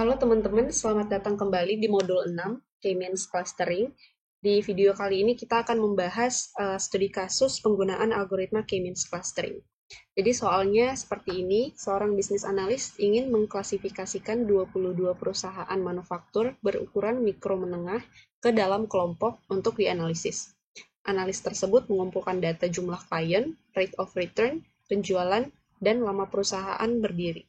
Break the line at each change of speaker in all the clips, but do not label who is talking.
Halo teman-teman, selamat datang kembali di modul 6, K-means clustering. Di video kali ini kita akan membahas studi kasus penggunaan algoritma K-means clustering. Jadi soalnya seperti ini, seorang bisnis analis ingin mengklasifikasikan 22 perusahaan manufaktur berukuran mikro menengah ke dalam kelompok untuk dianalisis. Analis tersebut mengumpulkan data jumlah klien, rate of return, penjualan, dan lama perusahaan berdiri.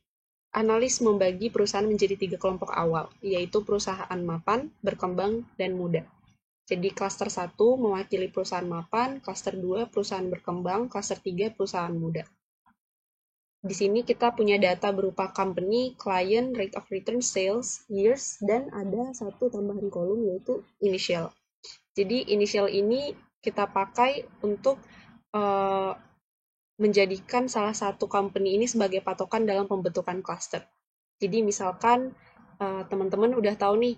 Analis membagi perusahaan menjadi 3 kelompok awal, yaitu perusahaan mapan, berkembang, dan muda. Jadi cluster 1 mewakili perusahaan mapan, cluster 2 perusahaan berkembang, cluster 3 perusahaan muda. Di sini kita punya data berupa company, client, rate of return, sales, years, dan ada satu tambahan kolom yaitu initial. Jadi initial ini kita pakai untuk menjadikan salah satu company ini sebagai patokan dalam pembentukan cluster. Jadi misalkan teman-teman udah tahu nih,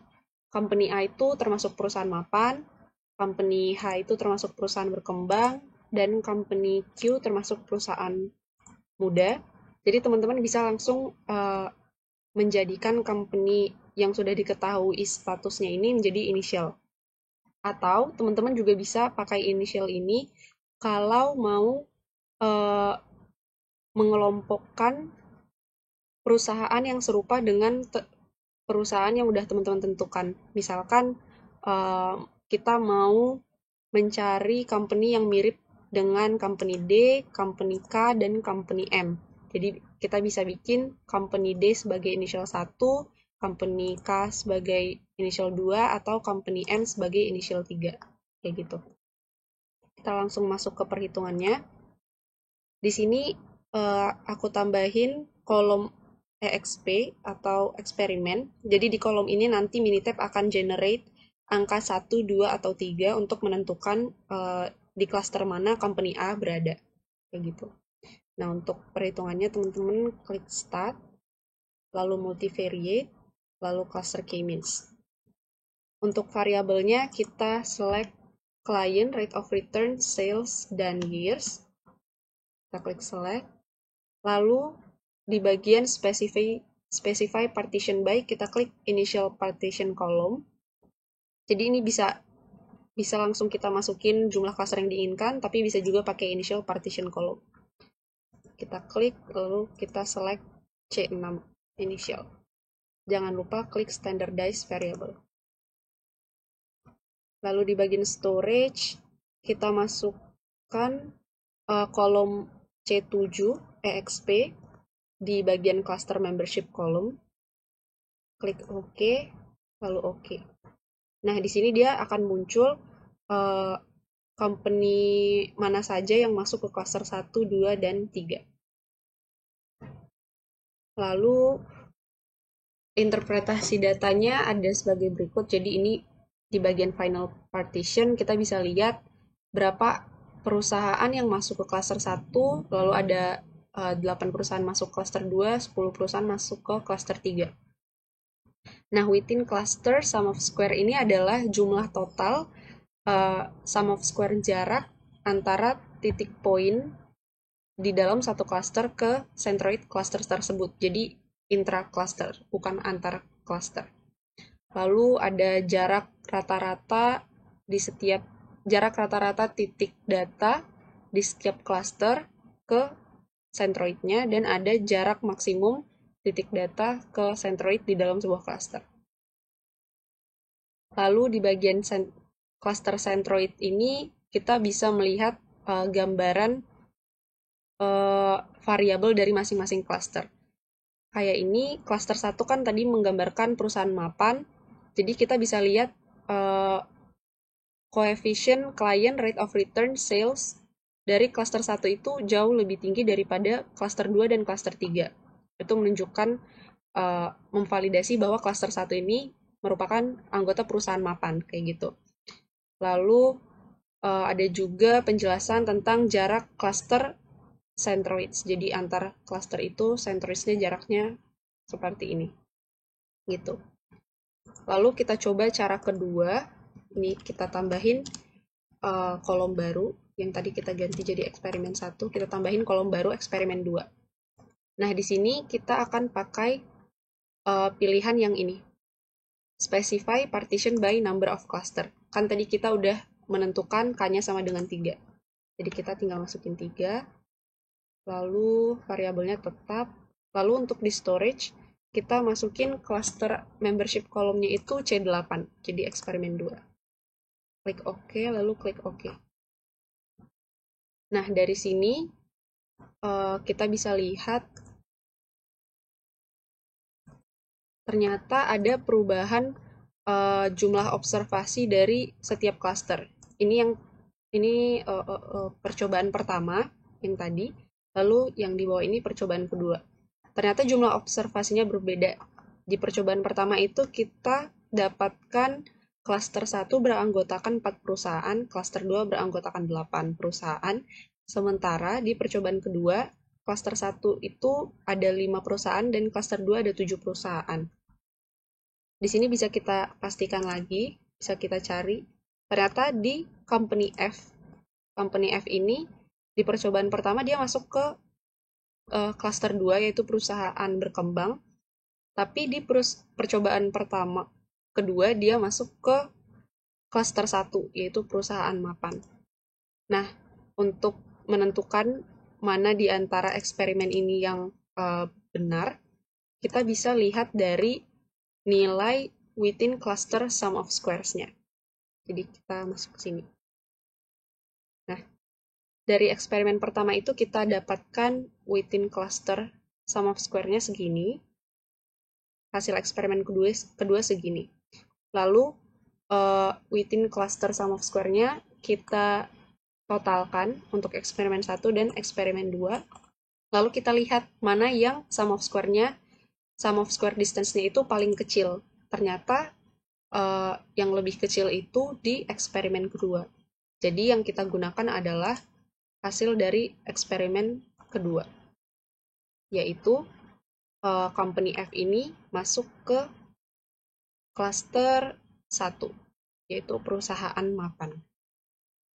company A itu termasuk perusahaan mapan, company H itu termasuk perusahaan berkembang, dan company Q termasuk perusahaan muda. Jadi teman-teman bisa langsung menjadikan company yang sudah diketahui statusnya ini menjadi initial. Atau teman-teman juga bisa pakai initial ini kalau mau mengelompokkan perusahaan yang serupa dengan perusahaan yang udah teman-teman tentukan. Misalkan kita mau mencari company yang mirip dengan company D, company K, dan company M. Jadi kita bisa bikin company D sebagai initial 1, company K sebagai initial 2, atau company M sebagai initial 3. Kayak gitu. Kita langsung masuk ke perhitungannya. Di sini aku tambahin kolom EXP atau eksperimen. Jadi di kolom ini nanti Minitab akan generate angka 1, 2, atau 3 untuk menentukan di klaster mana company A berada. Kayak gitu. Nah, untuk perhitungannya teman-teman klik start, lalu multivariate, lalu cluster K-means. Untuk variabelnya kita select client, rate of return, sales, dan years. Kita klik select. Lalu di bagian specify partition by, kita klik initial partition column. Jadi ini bisa langsung kita masukin jumlah cluster yang diinginkan, tapi bisa juga pakai initial partition column. Kita klik, lalu kita select C6 initial. Jangan lupa klik standardize variable. Lalu di bagian storage, kita masukkan kolom C7 EXP di bagian cluster membership column. Klik OK, lalu OK. Nah, di sini dia akan muncul company mana saja yang masuk ke cluster 1, 2, dan 3. Lalu interpretasi datanya ada sebagai berikut. Jadi ini di bagian final partition kita bisa lihat berapa perusahaan yang masuk ke cluster 1, lalu ada 8 perusahaan masuk cluster 2, 10 perusahaan masuk ke cluster 3. Nah, within cluster, sum of square ini adalah jumlah total sum of square jarak antara titik poin di dalam satu cluster ke centroid cluster tersebut. Jadi intra-cluster, bukan antar cluster. Lalu ada jarak rata-rata di setiap jarak rata-rata titik data di setiap cluster ke centroidnya, dan ada jarak maksimum titik data ke centroid di dalam sebuah cluster. Lalu di bagian cluster centroid ini kita bisa melihat gambaran variabel dari masing-masing cluster. Kayak ini, cluster 1 kan tadi menggambarkan perusahaan mapan, jadi kita bisa lihat koefisien client, rate of return, sales dari cluster 1 itu jauh lebih tinggi daripada cluster 2 dan cluster 3. Itu menunjukkan memvalidasi bahwa cluster 1 ini merupakan anggota perusahaan mapan, kayak gitu. Lalu ada juga penjelasan tentang jarak cluster centroids. Jadi antar cluster itu centroidsnya jaraknya seperti ini. Gitu. Lalu kita coba cara kedua. Ini kita tambahin kolom baru. Yang tadi kita ganti jadi eksperimen 1. Kita tambahin kolom baru eksperimen 2. Nah, di sini kita akan pakai pilihan yang ini, specify partition by number of cluster. Kan tadi kita udah menentukan K-nya sama dengan 3. Jadi kita tinggal masukin 3, lalu variabelnya tetap. Lalu untuk di storage, kita masukin cluster membership kolomnya itu C8, jadi eksperimen 2. Klik OK, lalu klik OK. Nah, dari sini kita bisa lihat ternyata ada perubahan jumlah observasi dari setiap cluster. Ini percobaan pertama yang tadi, lalu yang di bawah ini percobaan kedua. Ternyata jumlah observasinya berbeda. Di percobaan pertama itu kita dapatkan cluster 1 beranggotakan 4 perusahaan, cluster 2 beranggotakan 8 perusahaan, sementara di percobaan kedua, cluster 1 itu ada 5 perusahaan dan cluster 2 ada 7 perusahaan. Di sini bisa kita pastikan lagi, bisa kita cari. Ternyata di company F ini di percobaan pertama dia masuk ke cluster 2 yaitu perusahaan berkembang, tapi di percobaan kedua dia masuk ke cluster 1 yaitu perusahaan mapan. Nah, untuk menentukan mana di antara eksperimen ini yang benar, kita bisa lihat dari nilai within cluster sum of squares-nya. Jadi kita masuk ke sini. Nah, dari eksperimen pertama itu kita dapatkan within cluster sum of square-nya segini. Hasil eksperimen kedua segini. Lalu within cluster sum of square-nya kita totalkan untuk eksperimen 1 dan eksperimen 2. Lalu kita lihat mana yang sum of square distance-nya itu paling kecil. Ternyata yang lebih kecil itu di eksperimen kedua. Jadi yang kita gunakan adalah hasil dari eksperimen kedua, yaitu company F ini masuk ke cluster 1, yaitu perusahaan mapan.